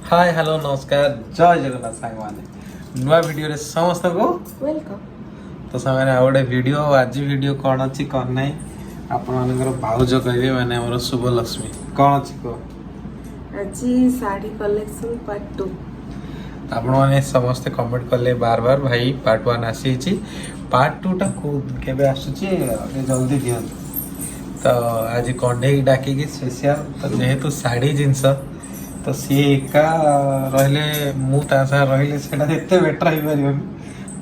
Hi hello नमस्कार जय जगन्नाथ सांग माने नुआ वीडियो रे समस्त को वेलकम। तो सामने आ गोटे वीडियो आज वीडियो कौन अच्छी कौन नहीं आपण मानकर भाउज कहबे माने हमर शुभ लक्ष्मी कौन अच्छी को आज साड़ी कलेक्शन पार्ट 2 आपण माने समस्त कमेंट करले बार बार भाई पार्ट 1 आसी छी पार्ट 2 टा को केबे आसुची जल्दी दियन तो आज कंढे डाकी की स्पेशल तो जेहेतु साड़ी जिंस तो सी एका रहिले मु ता सा रहिले सेटा एते बेटर हो परिबन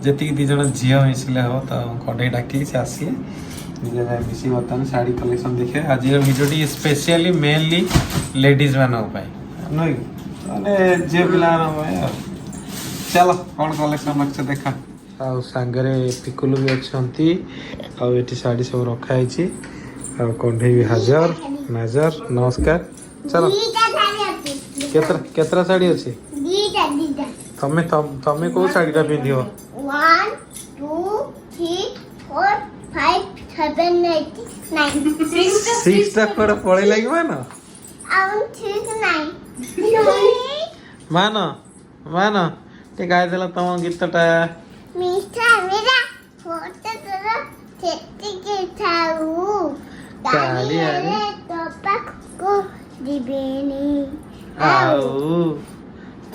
जति दी जण झियो मिसले हो तो कंढे डाकी से आसी जे मिसी बतन साड़ी कलेक्शन देखे आज ये video T specially mainly ladies मानो पाई नय माने जे पिला न चलो कौन कलेक्शन रखछ देखा आ सांगरे पिकुलु भी अछंती आ एटी साड़ी सब रखा है छी आ कंढे भी हाजर नजर नमस्कार चलो केतरा केतरा साड़ी अछि तमे तमे को साड़ी ता पिंदियो 1 2 3 4 5 7 8 9 6 ता पर पळे लागबा ना आउन ठीक नाही मान ते गाय देला तम गीतटा मिठा मेरा फोटो तोरा खेती के थाऊ काली अरे तो पाक को दिबेनी आऊ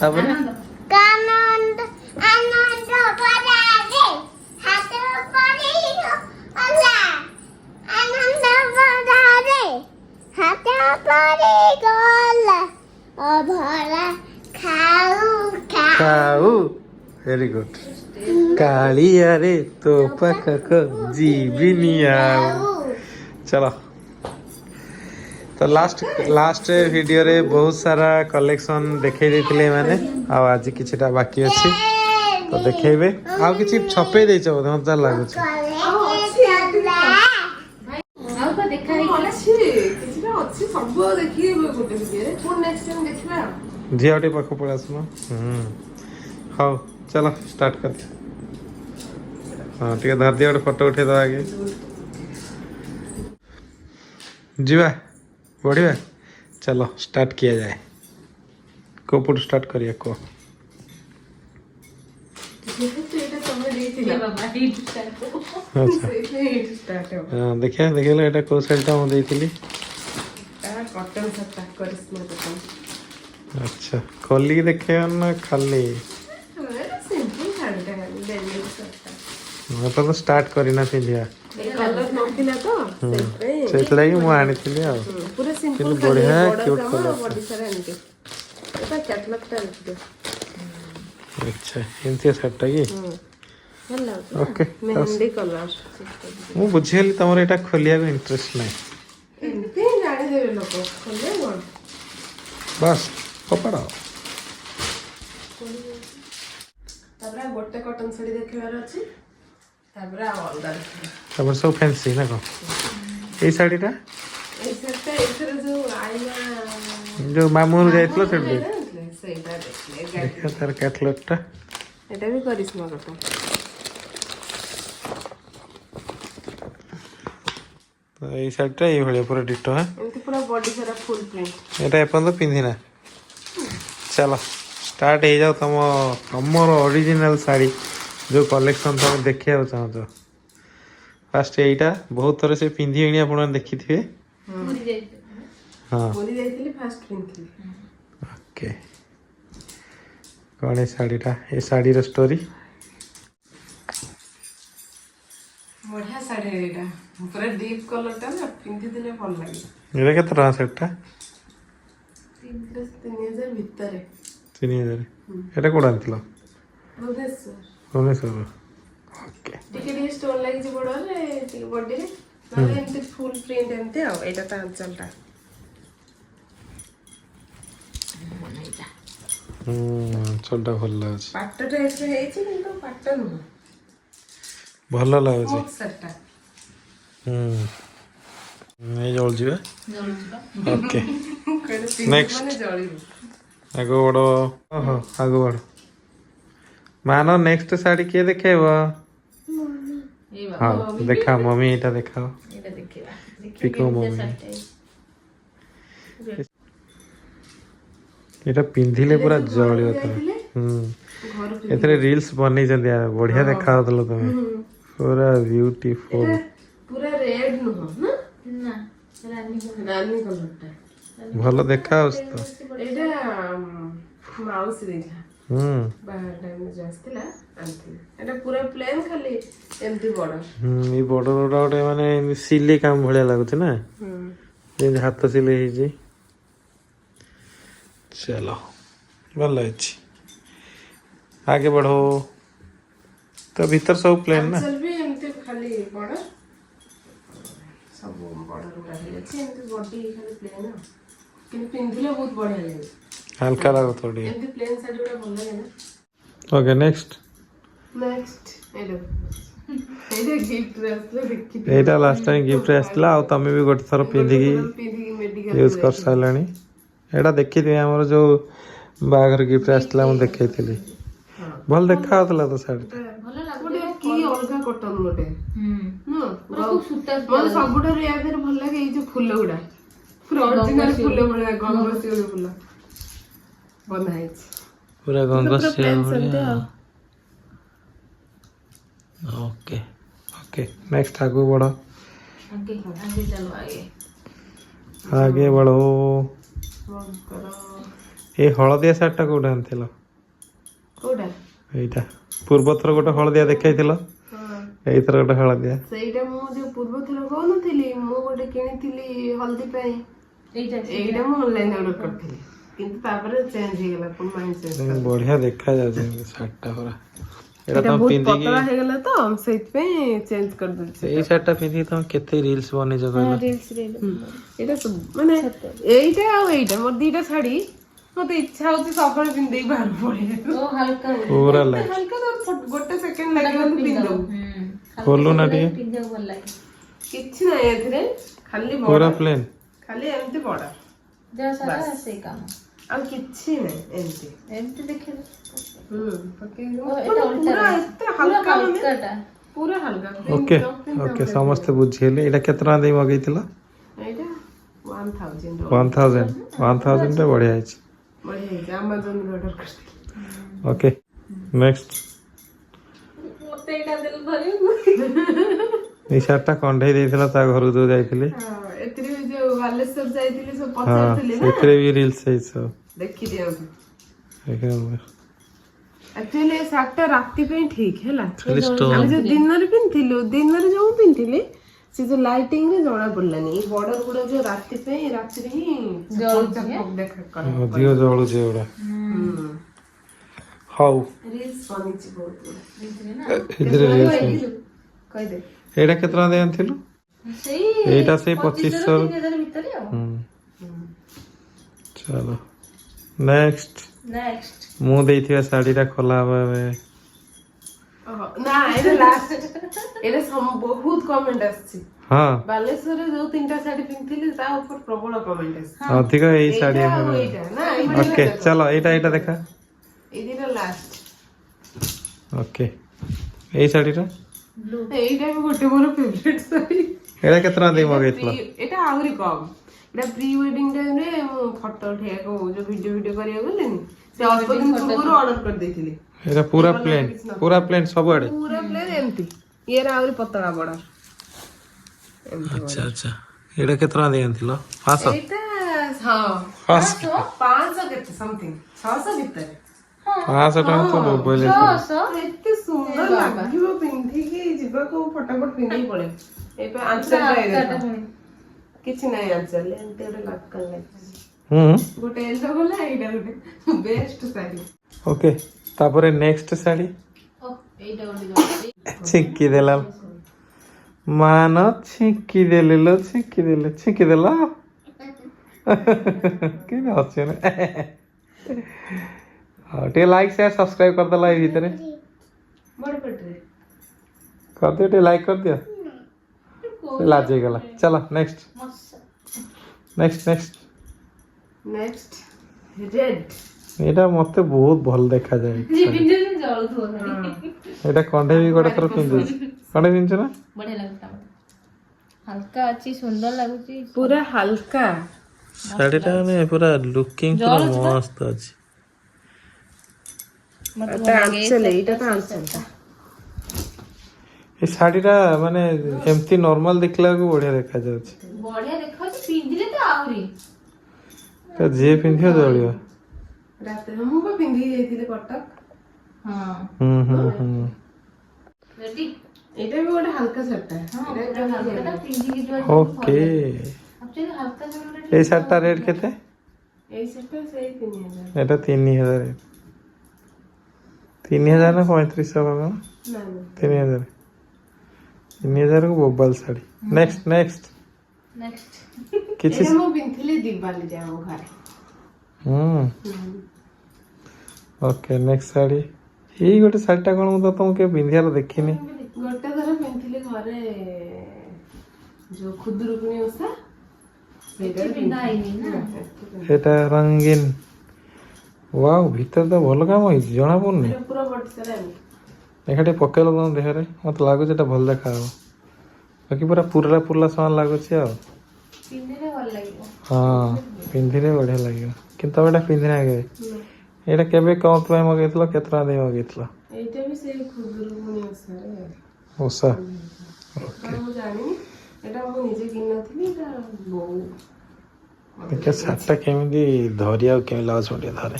ताबरे कानंद आनंद बडाले हात पडी अला आनंद बडाले हात पडी गला अभरा खाऊ खाऊ वेरी गुड काली अरे तो पकक जीविनी आऊ चलो तो लास्ट वीडियो रे बहुत सारा कलेक्शन देखे देथिले माने आ आज किछटा बाकी अछि तो देखेबे आ किछि छपे देछ बोध मत लागु छ आउ का देखा है कला छी किछटा अछि सब देखि गोटे वीडियो रे पुन नेक्स्ट टाइम देखबा झियाटे पाखो पळास न हाउ चलो स्टार्ट कर हां ठीक है धर दिया फोटो उठे दो आगे जीवा बढ़िया चलो स्टार्ट किया जाए को पुट स्टार्ट करिए को अच्छा देखिए देखिए लो एटा को साइड ता हम देइथिली कॉटन सब पैक करिस्मा कॉटन अच्छा खोली के देखे ना खाली सिंपल साड़ी ता डेली सब तो स्टार्ट करी ना पिंधिया ए कलर नथिला तो सेटरे सेट लागि मु आनिथिली आ पूरा सिंपल किंतु बढ़िया क्यूट कलर बॉडी सारा एनके एटा कैटलॉग ता लिख अच्छा एंती सेट की ଭଲ ओके मेहंदी कलर मु बुझेली तमर एटा खोलिया को इंटरेस्ट नै एमती जाने देवे लोग खोले कोन बस कपड़ा ताबरा गोटे कॉटन साड़ी देखेबार अछि ताबरा अलगा तमर सब फैंसी ना को ए साड़ीटा ए सेट एथरे जो आईना जो मामूर जाइतलो सेट सेटा देखले देखा तार कैटलॉग टा एटा भी करिश्मा कटो तो ए साड़ीटा ए भलिया पूरा डिटो है एमती पूरा बॉडी सारा फुल प्रिंट एटा अपन तो पिंधिना चलो स्टार्ट हो जाओ तमर ओरिजिनल साड़ी जो कलेक्शन तुम देखिया चाहो फास्ट एटा बहुत थोड़े से पिंधि एणी आपण देखि थे हां बोली जाइतली फास्ट प्रिंट ओके कौन साड़ीटा ये साड़ी रो स्टोरी बढ़िया साड़ी एटा पूरा डीप कलर ता ना पिंधि दिले भल लागे एटा केते टका सेटटा 3000 भितरे 3000 एटा कोड आनथिलो भुवनेश्वर ओके टिके स्टोन लागि जे बडो रे टिके बॉडी रे नले एमती फुल प्रिंट एमती आ एटा ता अंचलटा चलटा भल लागे पाटटा एसे हेछि किंतु पाट न भल लागे बहुत सेटटा नहीं जल जीवा ओके नेक्स्ट माने जळी आगो बड़ो ओहो आगो बड़ो मानो नेक्स्ट साड़ी के देखेबो हाँ देखा मम्मी एटा देखाओ एटा देखिबा पिको मम्मी ଏଟା ପିନ୍ଧିଲେ ପୁରା ଜଳିବ ତମେ ଯାଇଥିଲେ ଘରୁ ଏଥିରେ ରିଲ୍ସ ବନେଇଛନ୍ତି ବଢିଆ ଦେଖା ଯାଉଥିଲ ତମେ ପୁରା ବ୍ୟୁଟିଫୁଲ ଏଇଟା ପୁରା ରେଡ୍ ନୁହଁ ନା ନା ରାନୀ ରାନୀ କଲରଟା ଭଲ ଦେଖା ଯାଉଛି ତ ଏଇଟା ମାଉସୀ ଦେଇଥିଲା ବାହାଘର ଟାଇମରେ ଯୋଉ ଆସିଥିଲା ଆଣିଥିଲି ଏଇଟା ପୁରା ପ୍ଲେନ୍ ଖାଲି ଏମିତି ବଡ ଏଇ ବଡ ବଡ ଗୋଟେ ମାନେ ସିଲେଇ କାମ ଭଳିଆ ଲାଗୁଛି ନା ଯେମିତି ହାତ ସିଲେଇ ହେଇଛି चलो ଭଲ ହେଇଛି आगे बढ़ो तो भीतर सब प्लेन ना ଆଞ୍ଚଲ ବି ଏମିତି ଖାଲି ବଡ ସବୁ ବଡ ରୁଡା ହେଇଯାଇଛି ଏମିତି ବଡି ଖାଲି ପ୍ଲେନ୍ ଆଉ କିନ୍ତୁ ପିନ୍ଧିଲେ ବହୁତ ବଢିଆ ଲାଗେ हल्का लागो थोड़ी ଏମିତି ପ୍ଲେନ୍ ଶାଢୀ ଗୁଡା ଭଲ ଲାଗେ ନା ओके नेक्स्ट ନେକ୍ସଟ ଏଇଟା ଗିଫ୍ଟ ଆସିଥିଲା ଦେଖିଥିଲି ଏଇଟା ଲାଷ୍ଟ ଟାଇମ गिफ्ट ଆସିଥିଲା ଆଉ ତମେ ବି ଗୋଟେ ଥର ପିନ୍ଧିକି ପିନ୍ଧିକି ମେଡିକାଲ ୟୁଜ କରି ସାରିଲାଣି ଏଇଟା ଦେଖିଥିବି ଆମର ଯୋଉ ବାହାଘର गिफ्ट ଆସିଥିଲା ମୁଁ ଦେଖେଇଥିଲି ଭଲ ଦେଖା ଯାଉଥିଲା ତ ଶାଢୀଟା ଭଲ ଗୋଟେ ଲାଗୁଛି କି ଅଲଗା କଟନ ଗୋଟେ ନୁହଁ ପୁରା ଖୁବ ସୁତା ମୋତେ ସବୁଠାରୁ ୟା ଦେହରେ ଭଲ ଲାଗେ ଏଇ ଯୋଉ ଫୁଲ ଗୁଡା ପୁରା ଅରିଜିନାଲ ଫୁଲ ଭଳିଆ ଗଙ୍ଗଶିଉଳି ଫୁଲ ବନା ହେଇଛି ପୁରା ପୁରା plain ଗଙ୍ଗଶିଉଳି ସେମିତି ଆଉ ओके ओके नेक्स्ट आगे बढ़ो आगे आगे चलो आगे बढ़ो ମଙ୍କର ए हळदिया शार्टटा कोउठा आनथिलो କୋଉଟା ଏଇଟା ପୂର୍ବ ଥର ଗୋଟେ ହଳଦିଆ ଦେଖେଇଥିଲ ହଁ ଏଇଥର ଗୋଟେ ହଳଦିଆ ସେଇଟା ମୁଁ ଯୋଉ ପୂର୍ବ ଥର କହୁନଥିଲି ମୁଁ ଗୋଟେ କିଣିଥିଲି ହଳଦୀ ପାଇଁ ଏଇଟା ମୁଁ ଅନଲାଇନ ଅର୍ଡର କରିଥିଲି କିନ୍ତୁ ତାପରେ ଚେଞ୍ଜ ହେଇଗଲା ପୁଣି ମାଇଣ୍ଡ ଚେଞ୍ଜ ବଢିଆ ଦେଖା ଯାଉଛି ଶାର୍ଟଟା ପୁରା ଏଇଟା ଏଇଟା ତମ ବହୁତ ପିନ୍ଧିକି ପତଳା ହେଇଗଲା ତ ସେଇଥିପାଇଁ ଚେଞ୍ଜ କରିଦେଇଛି ଏଇ ଶାର୍ଟଟା ପିନ୍ଧିକି ତମେ କେତେ ରିଲ୍ସ ବନେଇଛ କହିଲ ଏଇଟା ସବୁ ମାନେ ଏଇଟା ଆଉ ଏଇଟା ମୋର ଦିଟା ଶାଢୀ ମତେ ଇଚ୍ଛା ହଉଛି ସବୁବେଳେ ପିନ୍ଧେଇ ବାହାର ପଳେଇବାକୁ ओ हल्का ପୁରା ଲାଇଟ୍ ହାଲକା ତ ଗୋଟେ ସେକେଣ୍ଡ ଲାଗିବ ପିନ୍ଧୁ ଖୋଲୁ ନା ଟିକେ पिंजा ଭଲ ଲାଗେ କିଛି ନାହିଁ ଏଥିରେ ଖାଲି ବଡ ପୁରା ପ୍ଲେନ୍ ଖାଲି ଏମିତି ବଡ ଯାହା ସାରା ସେଇ କାମ ଆଉ କିଛି ନାହିଁ ଏମିତି ଏମିତି ଦେଖିଲେ ପକେଇଦେବ। ଏଟା ଉଲ୍ଟା ପୁରା ଏତେ ହାଲକା ମାନେ ହଲକାଟା ପୁରା ହାଲକା ଓକେ ଓକେ ସମସ୍ତେ ବୁଝିଗଲେ ଏଇଟା କେତେ ଟଙ୍କା ଦେଇ ମଗେଇଥିଲ ଏଇଟା 1000 1000 ରେ ବଢିଆ ହେଇଛି ବଢିଆ ହେଇଛି ଆମାଜନ ଅର୍ଡର କରିଥିଲି ଓକେ ନେକ୍ସଟ ମତେ ଏଇଟା ଦେଲ ଧରିବୁ ଏଇ ଶାର୍ଟଟା କଣ୍ଢେଇ ଦେଇଥିଲା ତା ଘରକୁ ଯୋଉ ଯାଇଥିଲି ଏଥିରେ ବି ଯୋଉ ବାଲେଶ୍ୱର ଯାଇଥିଲି ସବୁ ହଁ ପଚାରୁଥିଲେ ନା ସେଥିରେ ବି ରିଲ୍ସ ହେଇଛି ସବୁ ଦେଖିଦିଅନ୍ତୁ ଦେଖିବା ଆକ୍ଚୁଆଲି ଏ ଶାର୍ଟଟା ରାତି ପାଇଁ ଠିକ ହେଲା ଖାଲି stone। ଆମେ ଯୋଉ ଦିନରେ ପିନ୍ଧିଥିଲୁ ଦିନରେ ଯୋଉ ପିନ୍ଧିଲି ସେ ଯୋଉ ଲାଇଟିଂ ରେ ଜଣା ପଡିଲାନି ଏଇ ବର୍ଡର ଗୁଡା ଯୋଉ ରାତି ପାଇଁ ରାତିରେ ହିଁ ଜଳୁଛି, ଦେଖା କରେ ଅଧିକ ଜଳୁଛି ଏଗୁଡା ହଉ ରିଲ୍ସ ବନିଛି ବହୁତ ଗୁଡା ଏଥିରେ ରିଲ୍ସ ହେଇଛି କହିଦେ ଏଇଟା କେତେ ଟଙ୍କା ଦେଇ ଆଣିଥିଲୁ ସେଇ ଏଇଟା ସେଇ 2500 3000 ଭିତରେ ଆଉ चलो नेक्स्ट ନେକ୍ସଟ ମୁଁ ଦେଇଥିବା ଶାଢୀଟା ଖୋଲା ହବ ଏବେ ନା ଏଇଟା ଲାଷ୍ଟ ଏଇଟା ବହୁତ କମେଣ୍ଟ ଆସିଛି ହଁ ବାଲେଶ୍ୱରରେ ଯୋଉ ତିନିଟା ଶାଢୀ ପିନ୍ଧିଥିଲି ତା ଉପରେ ପ୍ରବଳ କମେଣ୍ଟ ଆସିଛି ଅଧିକ ଏଇ ଶାଢୀ ଏଇଟା ଆଉ ଏଇଟା ନା ଏଇଟା ओके चलो ଏଇଟା ଦେଖା ଏଇ ଦିଟା ଲାଷ୍ଟ ओके ଏଇ ଶାଢୀଟା ଏଇଟା ବି ଗୋଟେ ମୋର ଫେଭରେଟ ଶାଢୀ ଏଇଟା କେତେ ଟଙ୍କା ଦେଇ ମଗେଇଥିଲ ଏଇଟା ଆହୁରି କମ ଏଇଟା ପ୍ରି ୱେଡିଂ ଟାଇମରେ ମୁଁ ଫଟୋ ଉଠେଇବାକୁ ଯୋଉ ଭିଡିଓ କରିବାକୁ ଗଲିନି ସେ ଅଳ୍ପ ଦିନ ପୂର୍ବରୁ ଅର୍ଡର କରିଦେଇଥିଲି ଏଇଟା ପୁରା ପ୍ଲେନ୍ ସବୁଆଡେ ପୁରା ପ୍ଲେନ ଏମିତି ଇଏର ଆହୁରି ପତଳା ବଡ ଆଚ୍ଛା ଆଚ୍ଛା ଏଇଟା କେତେ ଟଙ୍କା ଦେଇ ଆଣିଥିଲ 500 ଏଇଟା ହଁ 500 କେତେ ସମଥିଙ୍ଗ 600 ଭିତରେ 500 ଟଙ୍କା ତ ମୋବାଇଲ ଏତେ ସୁନ୍ଦର ଲାଗିବ ପିନ୍ଧିକି ଯିବାକୁ ଫଟାଫଟ ପିନ୍ଧିକି ପଳେଇ ଏବେ ଆନ୍ସର କିଛି ନାହିଁ ଆନ୍ସର ଏମିତି ଗୋଟେ ଲାକଲ ଲାଗିଛି ଗୋଟେ ଏଲ୍ଲୋ ଗଲା ଏଇଟା ଗୋଟେ ବେଷ୍ଟ ଶାଢୀ ओके ତାପରେ ନେକ୍ସଟ ଶାଢୀ ଏଇଟା ଗୋଟେ ଛିଙ୍କି ଦେଲା ମାନ ଛିଙ୍କି ଦେଲେ लो ଛିଙ୍କି ଦେଲ କେମିତି ହସୁଛ ନା ହଉ ଟିକେ ଲାଇକ୍ ସେୟାର ସବସ୍କ୍ରାଇब କରିଦେଲ ଏଇ ଭିତରେ ବଡ ପେଟରେ କରିଦିଅ ଟିକେ ଲାଇକ୍ କରିଦିଅ ଲାଜ ହେଇଗଲା ଚାଲ ନେକ୍ସଟ ନେକ୍ସଟ ରେଡ୍ ଏଇଟା ମତେ ବହୁତ ଭଲ ଦେଖାଯାଏ ପିନ୍ଧିଲେ ଜଳୁଥିବ ଏଇଟା କଣ୍ଢେଇ ବି ଗୋଟେ ଥର ପିନ୍ଧିଛି କଣ୍ଢେଇ ପିନ୍ଧିଛୁ ନା ବଢିଆ ଲାଗୁଛି ହାଲକା ଅଛି ସୁନ୍ଦର ଲାଗୁଛି ପୁରା ହାଲକା ଶାଢ଼ୀଟା ମାନେ ପୁରା ଲୁକିଂ ପୁରା ମସ୍ତ ଅଛି। ଏଇଟା ତ ଆଞ୍ଚଲଟା। ଏ ଶାଢ଼ୀଟା ମାନେ ଏମିତି ନର୍ମାଲ ଦେଖିଲା ବେଳକୁ ବଢିଆ ଦେଖାଯାଉଛି। ବଢିଆ ଦେଖାଉଛି, ପିନ୍ଧିଲେ ତ ଆହୁରି। ତ ଯିଏ ପିନ୍ଧିବ ଜଳିବ। ରାତିରେ ମୁଁ ବା ପିନ୍ଧିକି ଯାଇଥିଲି କଟକ। ହଁ ରେଡି। ଏଇଟା ବି ଗୋଟେ ହାଲକା ଶାଢୀଟା। ହାଲକାଟା ପିନ୍ଧିକି ଯିବା ଓକେ। ଆକ୍ଚୁଆଲି ହାଲକା ଶାଢୀଟା ଏଇ ଶାଢ଼ୀଟା ରେଟ୍ କେତେ? ଏଇ ସେଟଟା ସେଇ 3000। এটা 3000 3000 না 3500 বাবা ନା ନା 3000 3000 କୁ ବୋବାଲ ଶାଢ଼ୀ। ନେକ୍ସଟ ନେକ୍ସଟ କିଛି ଏଇଟା ମୁଁ ପିନ୍ଧିଥିଲି ଦିୱାଲିରେ ଆମ ଘରେ। ଓକେ ନେକ୍ସଟ ଶାଢ଼ୀ। ଏଇ ଗୋଟେ ଶାଢ଼ୀଟା କଣ ମୁଁ ତ ତମକୁ କେବେ ପିନ୍ଧିବାର ଦେଖିନି। ଗୋଟେ ଥର ପିନ୍ଧିଥିଲି ଘରେ ଯୋଉ ଖୁଦୁରୁକୁଣୀ ଓଷା। ସେଇଟା ପିନ୍ଧା ହେଇନି ନା। এটা রঙিন। ওয়াও ভিতরে ତ ଭଲ କାମ ହେଇଛି ଜଣା ପଡୁନି। ଏଇଟା ପୁରା ବଡି ସାରା ଏମିତି। ଦେଖା ଟିକେ ପକେଇଲ ତମ ଦେହରେ ମତେ ଲାଗୁଛି ଏଟା ଭଲ ଦେଖାହବ। ବାକି ପୁରା ପୁରଲା ସମାନ ଲାଗୁଛି ଆଉ। ପିନ୍ଧିଲେ ଭଲ ଲାଗିବ। ହଁ ପିନ୍ଧିଲେ ବଢିଆ ଲାଗିବ। କିନ୍ତୁ ତମେ ଏଟା ପିନ୍ଧିନା କେବେ? ଏଇଟା କେବେ କଣ ପାଇଁ ମଗେଇଥିଲ? କେତେ ଟଙ୍କା ଦେଇ ମଗେଇଥିଲ? ଏଇଟା ବି ସେଇ ଖୁଦୁରୁକୁଣୀ ଓଷାରେ। ଓଷା। ମୁଁ ଜାଣିନି ଏଟା ମୁଁ ନିଜେ କିଣିନଥିଲି। ଏଟା ବୋଉ ଦେଖିଆ ଶାର୍ଟଟା କେମିତି ଧରିବାକୁ କେମିତି ଲାଗୁଛି ମୁଁ ଟିକେ ଧରେ।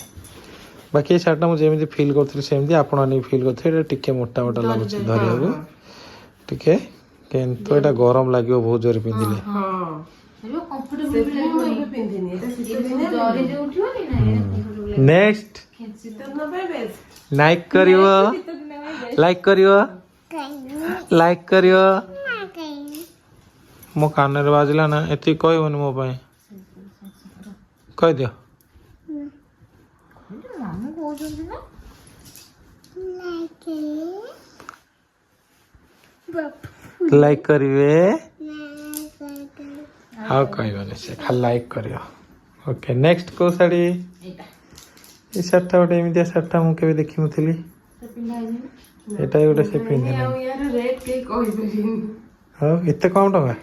ବାକି ଏଇ ଶାର୍ଟଟା ମୁଁ ଯେମିତି ଫିଲ୍ କରୁଥିଲି ସେମିତି ଆପଣ ନେଇ ଫିଲ୍ କରୁଥିଲେ। ଏଇଟା ଟିକେ ମୋଟା ଲାଗୁଛି ଧରିବାକୁ ଟିକେ। କିନ୍ତୁ ଏଇଟା ଗରମ ଲାଗିବ ବହୁତ ଜୋରେ ପିନ୍ଧିଲେ। ନେକ୍ସଟ ଲାଇକ୍ କରିବ ମୋ କାନରେ ବାଜିଲା ନା ଏତିକି କହିବନି ମୋ ପାଇଁ କହିଦିଅ। ଲାଇକ୍ କରିବେ ଆଉ କହିବନି ସେ ଖାଲି ଲାଇକ୍ କରିବ। ଓକେ ନେକ୍ସଟ କୋଉ ଶାଢ଼ୀ? ଏଇ ଶାଢ଼ୀଟା ଗୋଟେ ଏମିତିଆ ଶାଢ଼ୀଟା ମୁଁ କେବେ ଦେଖିନଥିଲି। ଏଇଟା ଗୋଟେ ସେ ପିନ୍ଧିନି। ଆଉ ୟାର ରେଟ୍ କେହି କହିପାରିବେନି। ଆଉ ଏତେ କମ ଟଙ୍କା?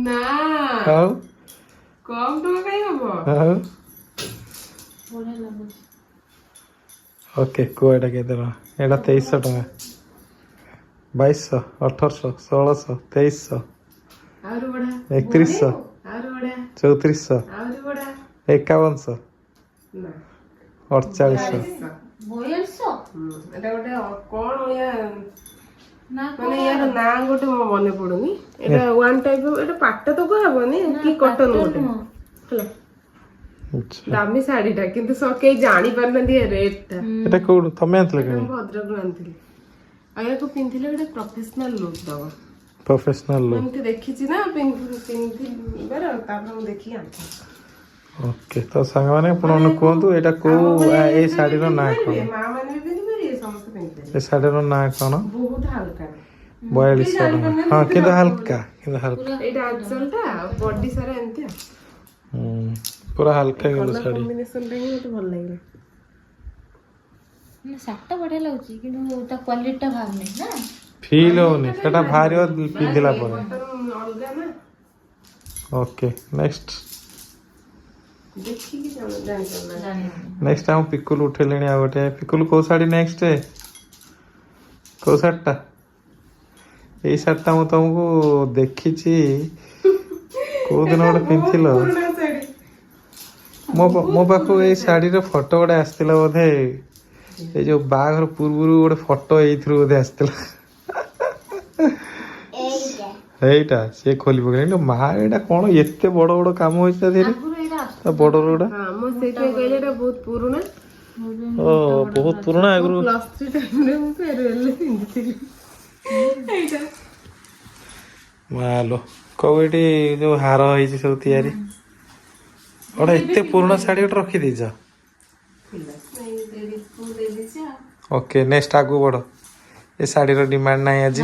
ନା ଆଉ କମ ଟଙ୍କା କାଇଁ ହବ? ଆଉ ବଢିଆ ଲାଗୁଛି। ଓକେ କୁହ ଏଇଟା କେତେ ଟଙ୍କା? ଏଇଟା 2300 ଟଙ୍କା। 2200 1800 1600 2300 ଆହୁରି ବଢିଆ 3100 ଆହୁରି ବଢିଆ 3400 ଆହୁରି ବଢିଆ 5100 ନା 4800 4200। ଏଟା ଗୋଟେ କଣ ୟା ନା ମାନେ ୟାର ନାଁ ଗୋଟେ ମୋ ମନେ ପଡୁନି। ଏଟା ୱାନ୍ ଟାଇପ ଏଟା ପାଟ ତ କୁହାହବନି କି କଟନ ଗୋଟେ ହେଲା। ଦାମୀ ଶାଢୀଟା କିନ୍ତୁ କେହି ଜାଣି ପାରୁନାହାନ୍ତି ଏ ରେଟ୍ ଟା। ଏଟା କୋଉଠୁ ତମେ ଆଣିଥିଲ ଏଟା କି? ମୁଁ ଭଦ୍ରକରୁ ଆଣିଥିଲି। ଆଉ ୟାକୁ ପିନ୍ଧିଲେ ଗୋଟେ ପ୍ରଫେସନାଲ ଲୁକ୍ ଦବ। ପ୍ରୋଫେସନାଲ ମୁଁ ଲୁକ୍। ଏମିତି ଦେଖିଛି ନା ପିନ୍ଧିବାର ତାପରେ ମୁଁ ଦେଖିକି ଆଣିଥିଲି। ଓକେ ତ ସାଙ୍ଗମାନେ ଆପଣମାନେ କୁହନ୍ତୁ ଏଇଟା କୋଉ ଏଇ ଶାଢ଼ୀର ନାଁ କଣ? ମା ମାନେ ବି ପିନ୍ଧିପାରିବେ ସମସ୍ତେ ଏ ପିନ୍ଧିପାରିବେ। ଶାଢ଼ୀର ନାଁ କଣ? ବହୁତ ହାଲକା 4200 ଟଙ୍କା। ହଁ କିନ୍ତୁ ହାଲକା ଏଇଟା ଆଞ୍ଚଲଟା ବଡି ସାରା ଏମିତି ଆଉ। ପୁରା ହାଲକା କିନ୍ତୁ କଲର ଶାଢ଼ୀ। କମ୍ବିନେସନଟା ହିଁ ମତେ ଭଲ ଲାଗିଲା। ଶାର୍ଟଟା ବଢିଆ ଲାଗୁଛି କିନ୍ତୁ ତା କ୍ୱାଲିଟିଟା ଭାବୁନି ନା। ଫିଲ୍ ହଉନି ସେଟା ବାହାରିବ ପିନ୍ଧିଲା ପରେ। ଅଲଗା ନା ଓକେ ନେକ୍ସଟ ଦେଖିକି ଜାଣିପାରିଲା। ନେକ୍ସଟ ଆମ ପିକୁଲ ଉଠେଇଲେଣି ଆଉ ଗୋଟେ। ପିକୁଲ କୋଉ ଶାଢ଼ୀ ନେକ୍ସଟ? କୋଉ ଶାଢ଼ୀଟା? ଏଇ ଶାଢ଼ୀଟା ମୁଁ ତମକୁ ଦେଖିଛି କୋଉ ଦିନ ଗୋଟେ ପିନ୍ଧିଥିଲ। ପୁରୁଣା ଶାଢୀ ମୋ ପାଖକୁ ଏଇ ଶାଢ଼ୀର ଫଟୋ ଗୋଟେ ଆସିଥିଲା ବୋଧେ। ଏଇ ଯୋଉ ବାହାଘର ପୂର୍ବରୁ ଗୋଟେ ଫଟୋ ଏଇଥିରୁ ବୋଧେ ଆସିଥିଲା। ଏଇଟା ସେ ଖୋଲି ପକେଇଲେ ମା ଏଇଟା କଣ ଏତେ ବଡ ବଡ କାମ ହେଇଛି ତା ଦେହରେ। ବଡ ରୋଡା ମୁଁ ସେଇଥିପାଇଁ କହିଲି ଏଟା ବହୁତ ପୁରୁଣା। ଓ ବହୁତ ପୁରୁଣା ଆଗରୁ। ପ୍ଲସ୍ 3 ଟାଇମରେ ମୁଁ ଫେରୱେଲରେ ପିନ୍ଧିଥିଲି ଏଇଟା। ମାଲୋ କୋଉ ଏଠି ଯୋଉ ହାର ହେଇଛି ସବୁ ତିଆରି। ଗୋଟେ ଏତେ ପୁରୁଣା ଶାଢୀ ଗୋଟେ ରଖିଦେଇଛ। ଓକେ ନେକ୍ସଟ ଆଗକୁ ବଢ। ଏ ଶାଢୀର ଡିମାଣ୍ଡ ନାହିଁ ଆଜି।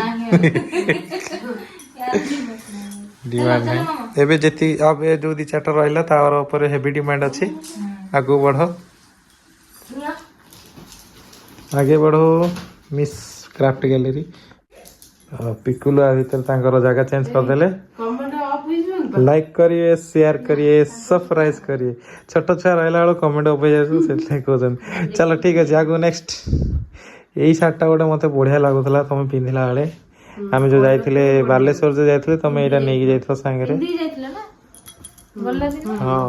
ଡିମାଣ୍ଡ ନାହିଁ ଏବେ ଯେତିକି ଏବେ ଯୋଉ 2-4ଟା ରହିଲା ତାର ଉପରେ ହେଭି ଡିମାଣ୍ଡ ଅଛି। ଆଗକୁ ବଢ ଆଗେ ବଢ ମିସ୍ କ୍ରାଫ୍ଟ ଗ୍ୟାଲେରୀ। ପିକୁଲୁ ଆ ଭିତରେ ତାଙ୍କର ଜାଗା ଚେଞ୍ଜ କରିଦେଲେ। କମେଣ୍ଟ ଅଫ୍ ହେଇଯିବନି लाइक करिए शेयर करिए सब्सक्राइब करिए छोट छुआ रहा बेलू कमेंट अबै से कहते चलो ठीक अच्छे आगो नेक्स्ट यही शार्टा गोटे मत बढ़िया लगुला तुम पिंधिला बेले आम जो जाइए बालेश्वर जो जाइए तुम यहाँ नहीं जाइए सांगे ପିନ୍ଧିକି ଯାଇଥିଲା ନା ଗଲା ଦିନ हाँ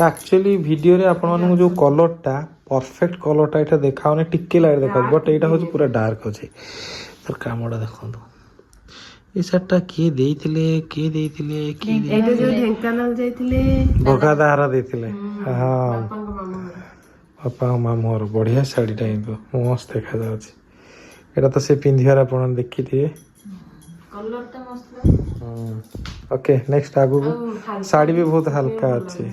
एक्चुअली वीडियो रे आपण मानू जो कलर टा परफेक्ट कलर टा एटा देखाउने टिके लाइट देखा बट एटा हो पूरा डार्क अछि तर कामडा देखंतु ए सेटटा के देइथिले ଏଇଟା ଯୋଉ ଢେଙ୍କାନାଳ ଯାଇଥିଲେ भगा दारा देइथिले हां ବାପାଙ୍କ ମାମୁଁ ଘର। पापा मामू और बढ़िया शाढ़ीटा हिंदू मस्त देखा जाଉଛି एटा तो से पिंधियार आपण देखिथिए କଲର ଟା ମସ୍ତ ଲାଗୁଛି। ओके नेक्स्ट आगु साड़ी भी बहुत हल्का अच्छे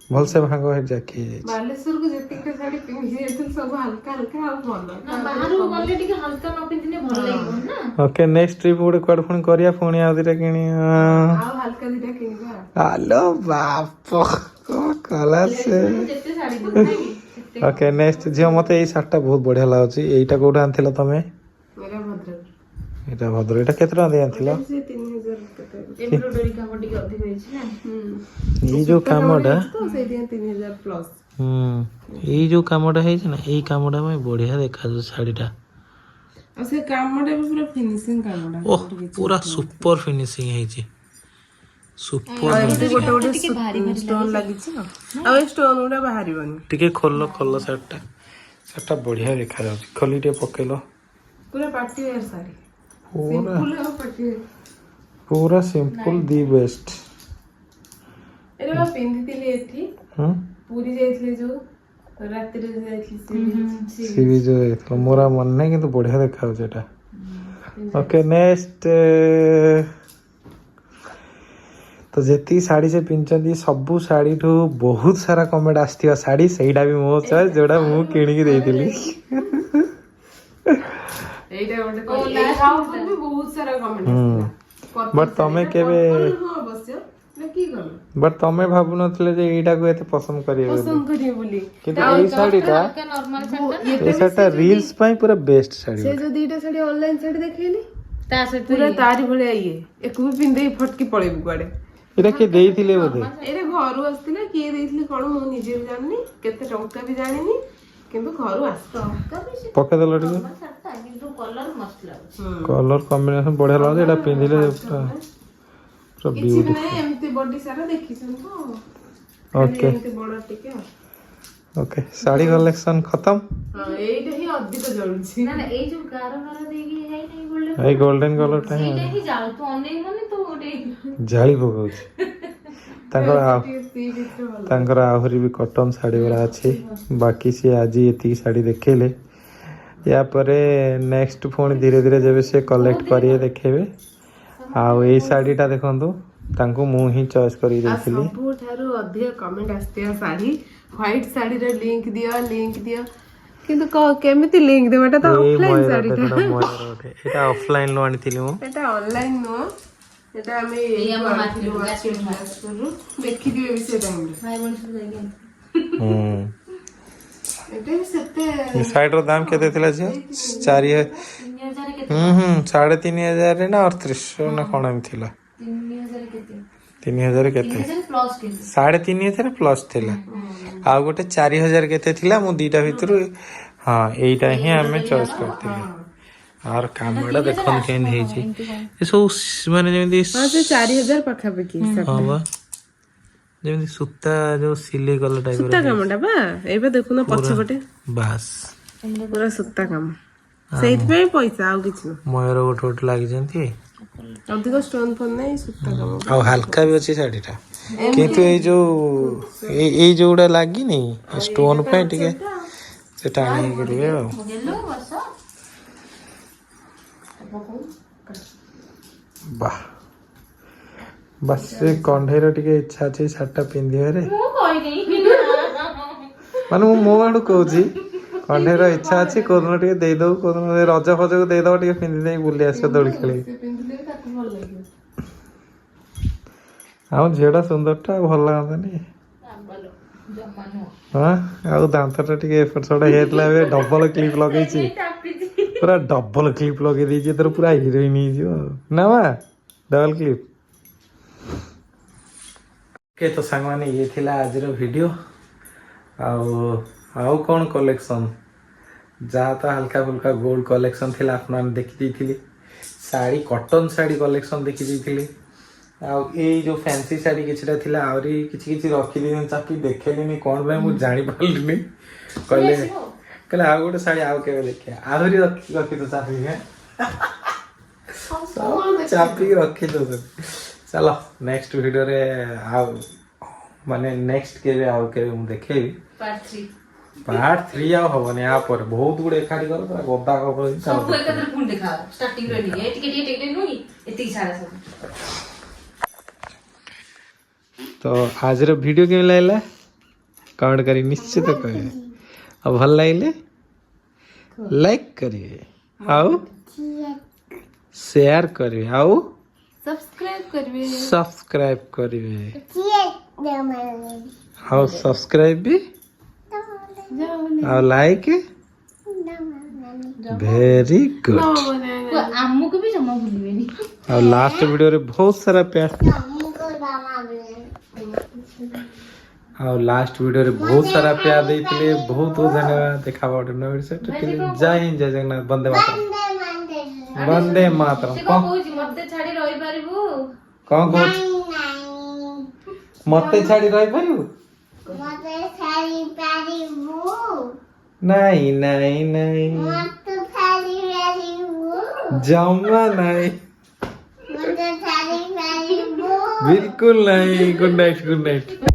भल से भांग है जाके ବାଲେଶ୍ୱରକୁ ଯେତିକି ଶାଢୀ ପିନ୍ଧି ଯାଇଥିଲି ସବୁ ହାଲକା ହାଲକା ଆଉ ଭଲ ନା ବାହାରକୁ ଗଲେ ଟିକେ ହାଲକା ନ ପିନ୍ଧିଲେ ଭଲ ଲାଗିବ ନା। ओके नेक्स्ट ट्रिप गोटे कुआडे पुणी करिया पुणी आ दिटा किणी ଆଉ ହାଲକା ଦିଟା କିଣିବା। आलो बाप कला से ଯେତେ ଶାଢୀ ଦଉନାହିଁ ओके नेक्स्ट झियो मते एई सार्टटा बहुत बढ़िया लागुची एईटा कोठा आनथिला तमे मेरा भद्रक एटा भद्र एटा केते टका दे आनथिला से 3000 କେତେ एम्ब्रॉयडरी କାମ ଟିକେ ଅଧିକ ହେଇଛି ନା। ई जो कामडा ତ ସେଇଠି 3000 ପ୍ଲସ। ई जो कामडा है ना एई कामडा में बढ़िया देखा जो साड़ीटा ଆଉ ସେ କାମଟା ବି ପୁରା ଫିନିସିଂ କାମଟା। ओह पूरा सुपर फिनिशिंग है जी सुपर ଏମିତି ଗୋଟେ ଗୋଟେ ଷ୍ଟୋନ ଲାଗିଛି ଆଉ ଏ ଷ୍ଟୋନ ଗୁଡା ବାହାରିବନି। टिके खोल खोल सार्टटा बढ़िया देखा जाଉଛି खोली टे पकेलो ପୁରା ପାର୍ଟି वेयर ଶାଢୀ पूरा ସିମ୍ପଲ ଆଉ ପାର୍ଟି वेयर। पूरा सिंपल दी बेस्ट ଏଟା ବା ପିନ୍ଧିଥିଲି ଏଠି हम ପୁରୀ ଯାଇଥିଲେ ଯୋଉ ରାତିରେ ଯାଇଥିଲି सी भी जो है मोरा मन नहीं किंतु बढ़िया देखा जाଉଛି एटा ओके नेक्स्ट तो जेती साड़ी से पिंचंदी सबु साड़ी ठू बहुत सारा कमेंट आस्थिया साड़ी सेटा भी मो चॉइस जोड़ा मु किणी की देइतिली ଏଇଟା ଗୋଟେ ଏଇଟା ଉପରେ ବି ବହୁତ ସାରା କମେଣ୍ଟ ଆସିଥିଲା। बट तमे केबे ହଁ ଅବଶ୍ୟ ନା କି କଲ बट तमे भाबु नथिले जे एटा को एते पसंद करिवे ପସନ୍ଦ କରିବେ ବୋଲି किंतु एई साड़ीटा ହାଲକା ନର୍ମାଲ ଶାଢୀ ए साड़ीटा रील्स पई पूरा बेस्ट साड़ी ସେ ଯୋଉ ଦିଟା ଶାଢୀ ଅନଲାଇନ ଶାଢୀ ଦେଖେଇଲି ତା ସହିତ ପୁରା ତାରି ଭଳିଆ ଇଏ ଏକୁ ବି ପିନ୍ଧେଇ ଫଟକି ପଳେଇବୁ କୁଆଡେ। एटा के देइथिले बोधे ଏଇଟା ଘରୁ ଆସିଥିଲା କିଏ ଦେଇଥିଲେ କଣ ମୁଁ ନିଜେ ବି ଜାଣିନି କେତେ ଟଙ୍କା ବି ଜାଣିନି କିନ୍ତୁ ଘରୁ ଆସିଥିଲା। पके देलो टिके ଶାଢୀଟା କିନ୍ତୁ କଲର ମସ୍ତ ଲାଗୁଛି। कलर कॉम्बिनेशन बढ़िया लागे एटा पिंधिले पूरा पूरा କିଛି ବି ନାହିଁ ଏମିତି ବଡି ସାରା ଦେଖିଛନ୍ତି ତ ओके ଏମିତି ବଡ ଟିକେ ଆଉ। ओके साड़ी कलेक्शन खत्म ହଁ ଏଇଟା ହିଁ ଅଧିକ ଜଳୁଛି। ନା ନା ଏଇ ଯୋଉ ଗାର ଗାର ଦେଇକି ଯାଇନି ଗୋଲ୍ଡେନ एई गोल्डन कलर टा ସେଇଟା ହିଁ ଜାଳୁ ତୁ ଅନେଇ ମାନେ ତୁ ଗୋଟେ जाली पकाउछि तांकर ଟିକେ ସି ଭିତରେ ଭଲ तांकर आहुरी भी कॉटन साड़ी वाला अच्छी बाकी से आज ये साड़ी देखेले या पर नेक्स्ट फोन धीरे धीरे जब से कलेक्ट करिए देखेबे आउ ए साड़ीटा देखंतु तांको मु ही चॉइस करी ଆଉ देथिली ସବୁଠାରୁ ଅଧିକ କମେଣ୍ଟ ଆସିଥିବା ଶାଢୀ ହ୍ୱାଇଟ ଶାଢୀର ଲିଙ୍କ ଦିଅ କିନ୍ତୁ କେମିତି ଲିଙ୍କ ଦେବ ଏଟା ତ ए ଅଫଲାଇନ मोयर ଶାଢୀଟା मोयर ओटे एटा ऑफलाइन लो आनिथिली मु ଏଟା ଅନଲାଇନ ନୁହଁ ଏଟା ଆମେ ଦେଖିଥିବେ ବି ସେ ଟାଇମରେ ଭାଇ ଭଉଣୀ ସବୁ ଯାଇକି ଏଟା ବି ସେତେ ये साइड रो दाम केते थिला जे 4 3000 କେତେ 3500 रे ना 3800 ना कोन एम थिला 3000 କେତେ 3000 केते 3000 प्लस केते 3500 प्लस थिला आ गोटे 4000 केते थिला मु दीटा भितरु हां एइटा ही हमें चॉइस करथिले और कामडा देखन केन हे छी ए सब माने जेमिति ହଁ ସେ 4000 ପାଖାପାଖି हां बा जेमिति सूता जो सिले कलर टाइप ସୂତା କାମଟା ବା ଏବେ ଦେଖୁନ ପଛପଟେ बस ପୁରା ସୂତା କାମ ସେଇଥିପାଇଁ ପଇସା ଆଉ କିଛି ନୁହଁ मयर गोटे गोटे लागि जंती ଅଧିକ ଷ୍ଟୋନ ଫୋନ ନାହିଁ ସୂତା କାମ आ हल्का भी अछि साडीटा किंतु ए जोड़ा लागी नहीं स्टोन पे टिके से टाणी करिवे येलो वर्ष वाह बस से कंढेर टिके इच्छा अछि साटा पिंदिवे रे ମୁଁ କହିଦେଇ माने मो आडू कहूची कंढेर इच्छा अछि कोदन टिके देई दउ कोदन रज फज को देई दउ टिके पिंदी देई बुली आसे दौड़ी खेली ସେ ପିନ୍ଧିଲେ ବି ତାକୁ ଭଲ ଲାଗିବ। आउ झेड़ा सुंदरटा भल लागंतानी हाँ आउ दांतटा टिके एपट सडा हेतला बे डबल क्लिप लगेची पूरा डबल क्लिप लगे देइची तर पूरा हीरोइन ही जो ना मा डबल क्लिप के तो सांग माने ये थिला आज रो वीडियो आउ कौन कलेक्शन जहाँ तो हल्का फुल्का गोल्ड कलेक्शन थिला आपना देखी दी साड़ी कॉटन साड़ी कलेक्शन देखी दी ये जो फैंसी साड़ी किछटा थिला आउरी किछि किछि रखी दी चापी देखेलिनी कोन बे मु जानि पालिनी कहले कहले आ गोटे साड़ी आउ केबे देखिया आहुरी रखी तो चापी है सब चापी रखी दो चलो नेक्स्ट वीडियो रे आउ माने नेक्स्ट केबे आउ केबे मु देखेबी पार्ट 3 आउ हबनी आ पर बहुत गुडे एखाडी कर पूरा गद्दा कपर सब एकत्र पुन देखा स्टार्टिंग रे नहीं टिके टिके नुई एती सारा सब तो आज रो वीडियो केम लागला कमेंट करी निश्चित करिए अब भल लागले लाइक करिए आउ शेयर करिए आउ सब्सक्राइब करिए आउ सब्सक्राइब भी आउ लाइक वेरी गुड आम्मू को भी जमा भूलिबेनी और लास्ट वीडियो रे बहुत सारा प्यार और लास्ट वीडियो रे बहुत सारा प्यार देइतले बहुत बहुत धन्यवाद देखा बाटे नवीर से तो जय हिंद जय जगन्नाथ वंदे मातरम वंदे मातरम से को कोची मते छाडी रहि पारिबू कौन कौन मते छाडी रहि पारिबू नहीं नहीं नहीं जाऊंगा नहीं बिल्कुल नहीं गुड नाइट